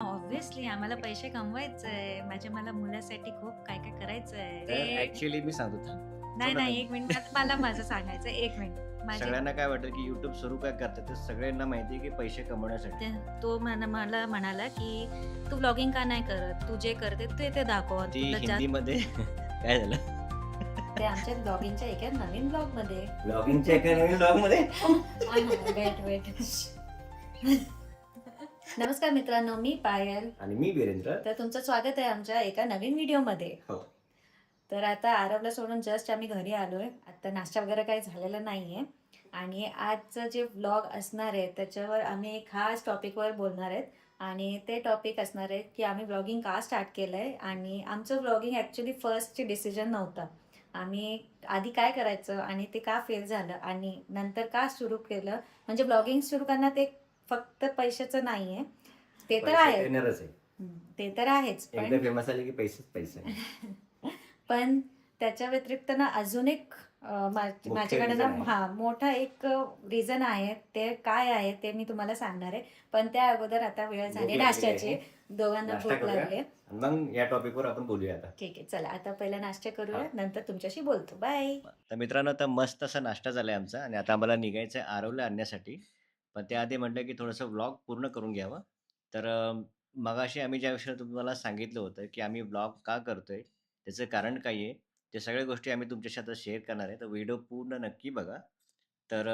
Obviously आम्हाला पैसे कमवायचंय. मला मुलासाठी खूप काय-काय करायचंय. तर ते ॲक्चुअली मी सांगतो थांब. नाही, थांब ना नाही. थांब. 1 मिनिट मला माझं सांगायचं 1 मिनिट. सगळ्यांना काय वाटतं, की YouTube सुरू का करतात? तर सगळ्यांना माहिती आहे, की पैसे कमवण्यासाठी. ते तो मला म्हणाला, की "तू व्लॉगिंग का नाही करत? तू जे करते ते दाखव. ती तुला जास्त." हिंदीमध्ये काय झालं? ते आमच्या ब्लॉगिंगच्या एका नवीन ब्लॉगमध्ये. ब्लॉगिंगच्या एका नवीन ब्लॉगमध्ये वेट, वेट. नमस्कार मित्रांनो, मी पायल. आणि मी वीरेंद्र. तर तुमचं स्वागत आहे आमच्या एका नवीन व्हिडिओमध्ये. हो. तर आता आरवला सोडून जस्ट आम्ही घरी आलोय. आता नाश्ता वगैरे काही झालेला नाहीये. आणि आजचं जे व्लॉग असणार आहे त्याच्यावर आम्ही एक खास टॉपिकवर बोलणार आहेत. आणि ते टॉपिक असणार आहे की आम्ही व्लॉगिंग का स्टार्ट केलंय आणि आमचं व्लॉगिंग ॲक्च्युली फर्स्टचे डिसिजन नव्हतं. आम्ही आधी काय करायचं आणि ते का फेल झालं आणि नंतर का सुरू केलं. म्हणजे व्लॉगिंग सुरू करण्यात एक फक्त पैशाचं नाहीये. ते तर पैसे आहे. येणारच आहे. ते तर आहेच. एकदा पण फेमस झाले, की पैसेच पैसे. पण त्याच्या व्यतिरिक्त ना अजून एक मुख्य माझ्याकडे ना रिझन आहे. हां, मोठा एक रिझन आहे. ते काय आहे ते मी तुम्हाला सांगणार आहे. पण त्या अगोदर आता वेळ भूक झाली लागलेली नाश्त्याची. आहे. दोघांना नाश्ता भूक करूया लागली आहे. आणि मग या टॉपिकवर आपण बोलूया आता. ठीक आहे. चला आता पहिला नाश्ता हां. करूया. नंतर तुमच्याशी बोलतो. बाय. तर मित्रांनो, आता मस्त असा नाश्ता झालाय आमचा आणि आता आम्हाला निघायचं आहे आरवला आणण्यासाठी. पण त्याआधी म्हटलं, की थोडंसं व्लॉग पूर्ण करून घ्यावं. तर मगाशी आम्ही ज्या विषयी तुम्हाला सांगितलं होतं, की आम्ही व्लॉग का करतोय? त्याचं कारण काय आहे? ते सगळ्या गोष्टी आम्ही तुमच्याशी आता शेअर करणार आहे. तर व्हिडिओ पूर्ण नक्की बघा. तर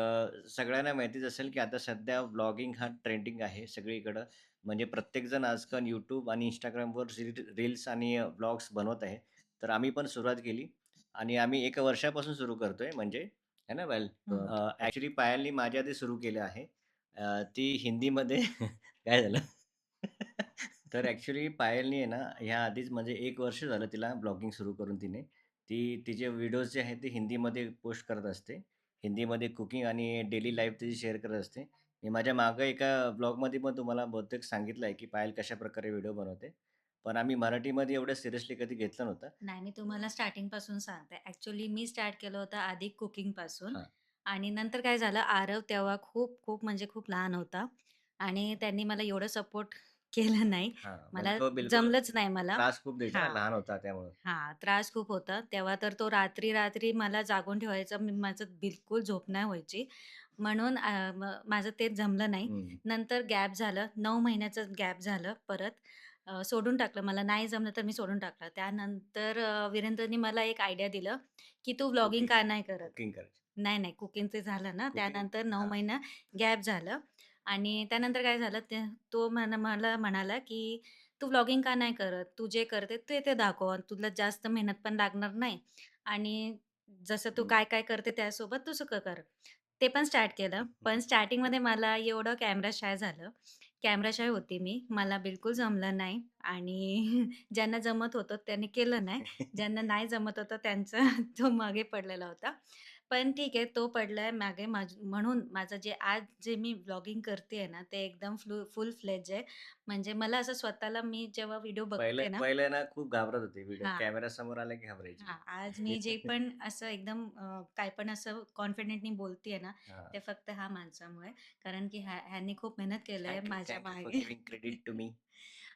सगळ्यांना माहितीच असेल, की आता सध्या व्लॉगिंग हा ट्रेंडिंग आहे सगळीकडं. म्हणजे प्रत्येकजण आजकाल YouTube आणि Instagramवर रील्स आणि व्लॉग्स बनवत आहे. तर आम्ही पण सुरुवात केली. आणि आम्ही 1 वर्षापासून सुरू करतोय म्हणजे आहे ना वेल हं. ॲक्चुअली पायलनी माझ्या आधी सुरू केलं आहे. ती हिंदीमध्ये काय झालं? तर ॲक्चुअली पायलनी आहे ना, ह्या आधीच म्हणजे 1 वर्ष झालं तिला ब्लॉगिंग सुरू करून तिने. ती तिचे व्हिडिओज जे आहेत ते हिंदीमध्ये पोस्ट करत असते. हिंदीमध्ये कुकिंग आणि डेली लाईफ तिची शेअर करत असते. मी माझ्या मागं एका ब्लॉगमध्ये पण तुम्हाला बहुतेक सांगितलं आहे, की पायल कशाप्रकारे व्हिडिओ बनवते. पण आम्ही मराठीमध्ये एवढं सिरियसली कधी घेतलं नव्हतं. नाही, मी तुम्हाला स्टार्टिंगपासून सांगते. ॲक्चुअली मी स्टार्ट केलं होतं आधी कुकिंगपासून हां. आणि नंतर काय झालं, आरव तेव्हा खूप म्हणजे खूप लहान होता आणि त्यांनी मला एवढं सपोर्ट केलं नाही. हां, म्हणजे मला तो बिलकुल जमलंच नाही मला. त्रास खूप द्यायचा ना, हां. लहान होता त्यामुळं. त्रास खूप होता. तेव्हा तर तो रात्री-रात्री मला जागून ठेवायचा. माझं बिलकुल झोप नाही व्हायची. म्हणून माझं ते जमलं नाही. हं. नंतर गॅप झालं. 9 महिन्याचं गॅप झालं परत. सोडून टाकलं. मला नाही जमलं तर मी सोडून टाकलं. त्यानंतर वीरेंद्रनी मला एक आयडिया दिलं, की "तू व्लॉगिंग कुकिंग, का नाही करत?" कुकिंग करायची. नाही, नाही. कुकिंगचं झालं ना. कुकिंग त्यानंतर 9 हां. महिना गॅप झालं आणि त्यानंतर काय झालं तो मला म्हणाला, की "तू व्लॉगिंग का नाही करत? तू जे करते ते दाखव. तुला जास्त मेहनत पण लागणार नाही आणि जसं तू हं. काय-काय करते त्यासोबत तसं कर." ते पण स्टार्ट केलं. पण स्टार्टिंगमध्ये मला एवढं कॅमेरा शाय झालं. कॅमेरा शाय होती मी. मला बिलकुल जमलं नाही आणि ज्यांना जमत होतं त्यांनी केलं नाही. ज्यांना नाही जमत होतं त्यांचा तो मागे पडलेला होता. पण ठीक आहे, तो पडलाय मागे म्हणून माझं जे मी व्लॉगिंग करतेय ना, ते एकदम फुल फ्लेज आहे. म्हणजे मला असं स्वतःला मी जेव्हा व्हिडिओ बघते ना. पहिलं ना खूप घाबरत होती व्हिडिओ हां. कॅमेरासमोर आला की घाबरायची. आज मी जे पण असं एकदम काय पण असं कॉन्फिडेंटनी बोलतेय ना, हां. ते फक्त ह्या माणसामुळे. कारण की ह्यांनी खूप मेहनत केलंय माझ्या थँक यू फॉर मागे. Giving credit to me.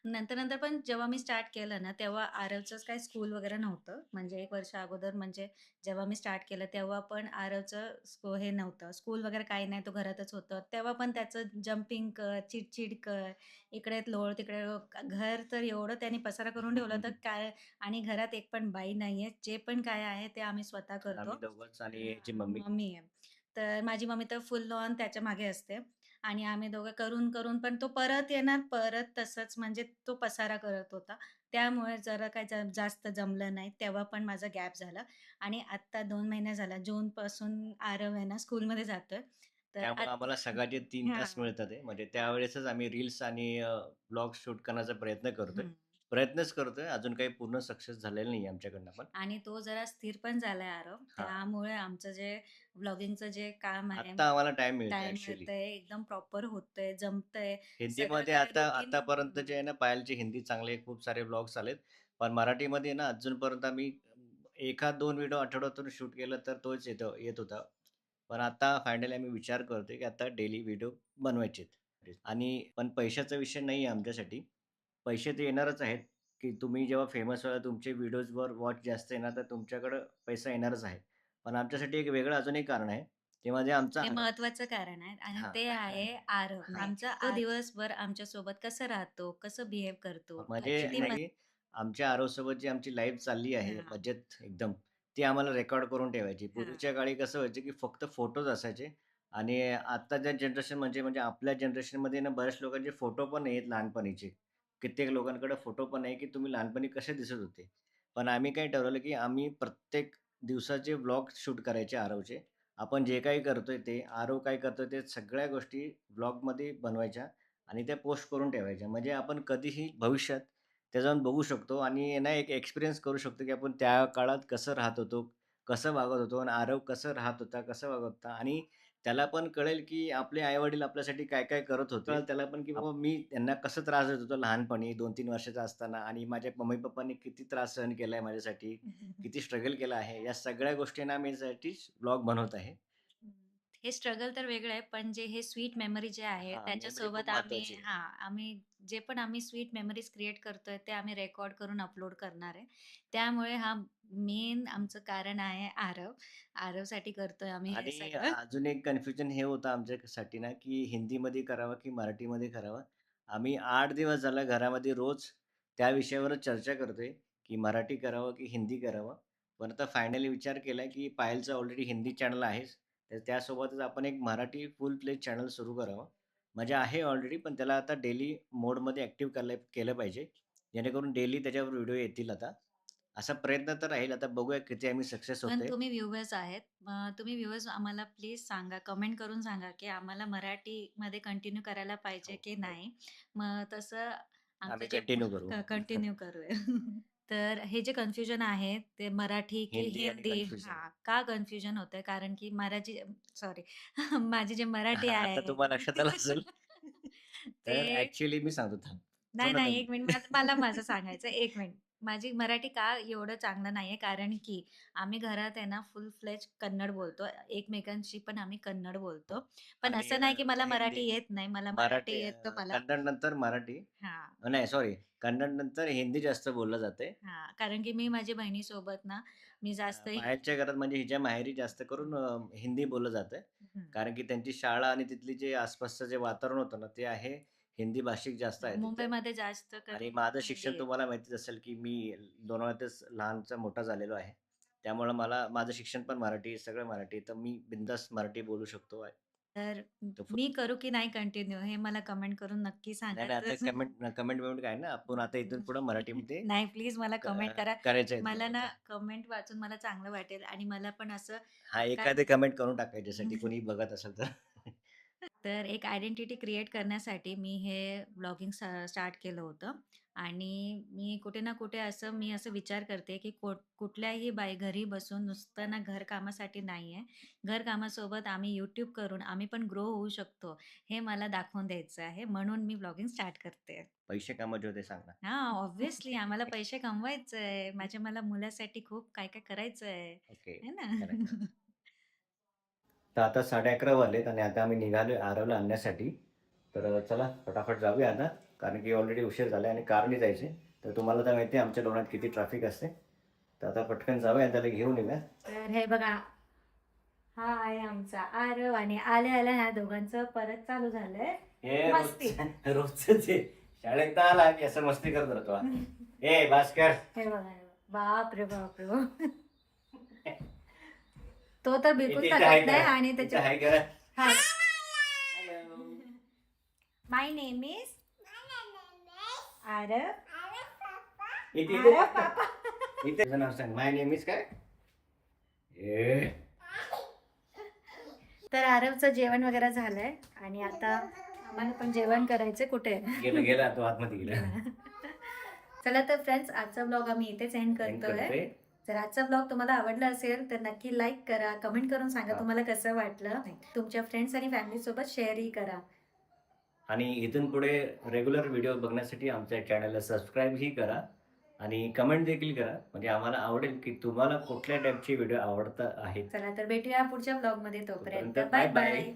नंतर पण जेव्हा मी स्टार्ट केलं ना, तेव्हा आरवचंच काही स्कूल वगैरे नव्हतं. म्हणजे 1 वर्ष अगोदर म्हणजे जेव्हा मी स्टार्ट केलं, तेव्हा पण आरवचं हे नव्हतं. स्कूल वगैरे काही नाही, तो घरातच होतं. तेव्हा पण त्याचं जंपिंग कर, चिड कर, इकडे लोळ, तिकडे लोळ. घर तर एवढं त्याने पसारा करून ठेवलं होतं काय. आणि घरात एक पण बाई नाहीये. जे पण काय आहे ते आम्ही स्वतः आम्ही करतो. दोघंच आणि याची मम्मी. मम्मी आहे. तर माझी मम्मी तर फुल ऑन त्याच्या मागे असते आणि आम्ही दोघं करून पण तो परत येणार, परत तसंच म्हणजे तो पसारा करत होता. त्यामुळे जरा काही जास्त जमलं नाही. तेव्हा पण माझा गॅप झाला आणि आत्ता 2 महिने झाला जूनपासून आरव आहे ना स्कूलमध्ये जातोय. तर त्यामुळे आम्हाला सकाळचे 3 तास हां. मिळतात आहे. म्हणजे हां. त्यावेळेसच आम्ही रील्स आणि व्लॉग शूट करण्याचा प्रयत्न करतोय. हं. प्रयत्नच करतोय. अजून काही पूर्ण सक्सेस झालेलं नाही आमच्याकडनं पण. आणि तो जरा स्थिर पण झालाय आरव. हां. त्यामुळे आमचं जे व्लॉगिंगचं जे काम आहे, आत्ता आम्हाला टाईम मिळतोय टाईम ॲक्चुअली. मिळतंय, एकदम प्रॉपर होतंय, जमतंय. सगळं हिंदीमध्ये काय आता रुटीन. आतापर्यंत जे आहे ना, पायलचे हिंदी चांगले खूप सारे व्लॉग्स आलेत. पण मराठीमध्ये ना, अजूनपर्यंत आम्ही एखाद 2 व्हिडिओ आठवड्यातून शूट केलं तर तोच येत होता. पण आता फायनली आम्ही विचार करतोय, की आता डेली व्हिडिओ बनवायचे आहेत. आणि पण पैशाचा विषय नाही आहे आमच्यासाठी. पैसे तर येणारच आहेत, की तुम्ही जेव्हा फेमस व्हाल तुमचे व्हिडिओजवर वॉच जास्त येणार तर तुमच्याकडं पैसा येणारच आहे. पण आमच्यासाठी एक वेगळं अजून एक कारण आहे. ते म्हणजे आमचा ते महत्वाचं कारण आहे आणि हां. ते आहे आरव. हां. तो दिवसभर आमच्यासोबत कसं राहतो, कसं बिहेव करतो, म्हणजे किती आहे की आमच्या आरवसोबत जी आमची लाईफ चालली आहे हां, मजेत एकदम, ती आम्हाला रेकॉर्ड करून ठेवायची. हां. पूर्वीच्या काळी कसं व्हायचं, की फक्त फोटोज असायचे आणि आत्ताच्या जनरेशन म्हणजे आपल्या जनरेशनमध्ये ना बऱ्याच लोकांचे फोटो पण आहेत लहानपणीचे. कित्येक लोकांकडे फोटो पण आहे, की तुम्ही लहानपणी कसे दिसत होते. पण आम्ही काय ठरवलं, की आम्ही प्रत्येक दिवसाचे व्लॉग शूट करायचे आरवचे. आपण जे काही करतोय ते, आरव काय करतोय ते सगळ्या गोष्टी व्लॉगमध्ये बनवायच्या आणि त्या पोस्ट करून ठेवायच्या. म्हणजे आपण कधीही भविष्यात ते जाऊन बघू शकतो आणि आहे ना एक एक्सपिरियन्स करू शकतो, की आपण त्या काळात कसं राहत होतो, कसं वागत होतो आणि आरव कसं राहत होता, कसं वागत होता आणि त्याला पण कळेल, की आपले आई-वडील आपल्यासाठी काय-काय करत होते. कळेल त्याला पण, की बाबा मी त्यांना कसं त्रास देत होतो लहानपणी 2-3 वर्षाचा असताना आणि माझ्या मम्मी-पप्पांनी किती त्रास सहन केलाय माझ्यासाठी, किती स्ट्रगल केलं आहे. या सगळ्या गोष्टींना मी यासाठीच व्लॉग बनवत आहे. हं. हे स्ट्रगल तर वेगळं आहे, पण जे हे स्वीट मेमरी जे आहे हां, मेमरी त्याच्यासोबत खूप महत्त्वाची आहे. आम्ही जे पण आम्ही स्वीट मेमरीज क्रिएट करतोय, ते आम्ही रेकॉर्ड करून अपलोड करणार आहे. त्यामुळे हा मेन आमचं कारण आहे आरव. आरवसाठी करतोय आम्ही हे आणि सगळं. अजून एक कन्फ्युजन हे होतं आमच्यासाठी ना, की हिंदीमध्ये करावं की मराठीमध्ये करावं. आम्ही 8 दिवस झालं घरामध्ये रोज त्या विषयावरच चर्चा करतोय, की मराठी करावं की हिंदी करावं. पण आता फायनली विचार केलाय, की पायलचं ऑलरेडी हिंदी चॅनल आहेच. तर त्यासोबतच आपण एक मराठी फुल फ्लेज चॅनल सुरू करावं. म्हणजे आहे ऑलरेडी, पण त्याला आता डेली मोडमध्ये ॲक्टिव्ह केलं पाहिजे. जेणेकरून डेली त्याच्यावर व्हिडिओ येतील आता. असा प्रयत्न तर राहील. आता बघूया किती आम्ही सक्सेस पण होतोय. तुम्ही व्ह्यूअर्स आहेत. मग तुम्ही व्ह्यूअर्स आम्हाला प्लीज सांगा, कमेंट करून सांगा, की आम्हाला मराठीमध्ये कंटिन्यू करायला पाहिजे हो, की हो. नाही. मग तसं आमचं आम्ही जे कंटिन्यू करू. कंटिन्यू करूया. तर हे जे कन्फ्युजन आहे, ते मराठी की हिंदी आणि हिंदी कन्फ्युजन. का कन्फ्युजन होतंय? कारण की सॉरी माझी जे मराठी आता आहे तुम्हाला लक्षात आलं असेल. ते तर ॲक्चुअली मी सांगतो थांब. नाही, पूर्ण नाही. थांब. 1 मिनिट मला माझं सांगायचं 1 मिनिट. माझी मराठी का एवढं चांगलं नाहीये, कारण की आम्ही घरात आहे ना फुल फ्लेज कन्नड बोलतो. एकमेकांशी पण आम्ही कन्नड बोलतो. पण आणि असं नाही की मला हिंदी, मराठी येत नाही. मला मराठी मराठी येतं मला कन्नड नंतर मराठी हां, नाही सॉरी कन्नड नंतर हिंदी जास्त बोललं जातंय. हां. कारण की मी माझ्या बहिणीसोबत ना, मी जास्त बाहेरच्या घरात म्हणजे हिच्या माहेरी जास्त करून हिंदी बोललं जातं. हं. कारण की त्यांची शाळा आणि तिथली जे आसपासचं जे वातावरण होतं ना, ते आहे हिंदी भाषिक जास्त आहे तिथं. मुंबईमध्ये जास्त आणि करून माझं हिंदी शिक्षण येतं. तुम्हाला माहितीच असेल, की मी लोणावळ्यातच लहानचा मोठा झालेलो आहे. त्यामुळं माझं शिक्षण पण मराठी, सगळं मराठी. तर मी बिनधास्त मराठी बोलू शकतो. तर तर मी करू की नाही कंटिन्यू हे मला कमेंट करून नक्की नाही, सांगा. नाही. आता कमेंट-बिमेंट काय ना, आपण आता इथून पुढे मराठीमध्ये नाही प्लीज मला क कमेंट करा. करायचा आहे मला ना आता. कमेंट वाचून मला चांगलं वाटेल आणि मला पण असं हां, काय एखादी कमेंट करून टाका याच्यासाठी कोणी बघत असेल तर. तर एक आयडेंटिटी क्रिएट करण्यासाठी मी हे ब्लॉगिंग स्टार्ट केलं होतं आणि मी असं विचार करते की कुठल्याही बाई घरी बसून नुसतं ना घरकामासाठी नाही आहे. घरकामासोबत आम्ही यूट्यूब करून आम्ही पण ग्रो होऊ शकतो, हे मला दाखवून द्यायचं आहे. म्हणून मी ब्लॉगिंग स्टार्ट करते. पैसे कमवायचे होते सांग ना. हां, ऑब्व्हियसली आम्हाला पैसे कमवायचे मला मुलासाठी खूप काय-काय करायचं आहे. ओके. है ना? करेक्ट. तर आता 11:30 वाजलेत आणि आता आम्ही निघालोय आरवला आणण्यासाठी. तर चला फटाफट जाऊया आता. कारण की ऑलरेडी उशीर झालाय आणि कारने जायचंय. तर तुम्हाला तर माहिती आहे आमच्या लोणात किती ट्रॅफिक असते. तर आता पटकन जाऊया आणि त्याला घेऊन येऊया. तर हे बघा, हा आहे आमचा आरव आणि आल्या-आल्या ह्या दोघांचं परत चालू झालंय हे मस्ती. रोजचंच आहे. शाळेत आला की असं मस्ती करत राहतो हा. ए भास्कर. हे बघा, हे बघा. बाप रे बाप रे बाप! तो तर बिलकुल इथे हाय थकत नाही करा. आणि इथे त्याच्या हाय करा. Hi. Hello. My name is Aarav. इथे आरव पापा. इथे तुझं नाव सांग. माय नेम इज काय? ए. तर आरवचं जेवण वगैरे झालंय आणि आता आम्हाला पण जेवण करायचंय. कुठे? गेला तो आतमध्ये गेला. चला तर फ्रेंड्स, आजचा ब्लॉग आम्ही इथेच एंड एंड करतोय. करतोय. जर आजचा ब्लॉग तुम्हाला आवडला असेल तर नक्की लाईक करा, कमेंट करून सांगा हां. तुम्हाला कसं वाटलं. तुमच्या फ्रेंड्स आणि फॅमिली सोबत शेअरही करा. आणि इथून पुढे रेग्युलर व्हिडिओ बघण्यासाठी आमच्या चॅनलला सबस्क्राईबही करा आणि कमेंट देखील करा. म्हणजे आम्हाला आवडेल की तुम्हाला कुठल्या टाईपचे व्हिडिओ आवडत आहेत. चला तर भेटूया पुढच्या ब्लॉगमध्ये. तोपर्यंत तोपर्यंत बाय बाय बाय. बाय.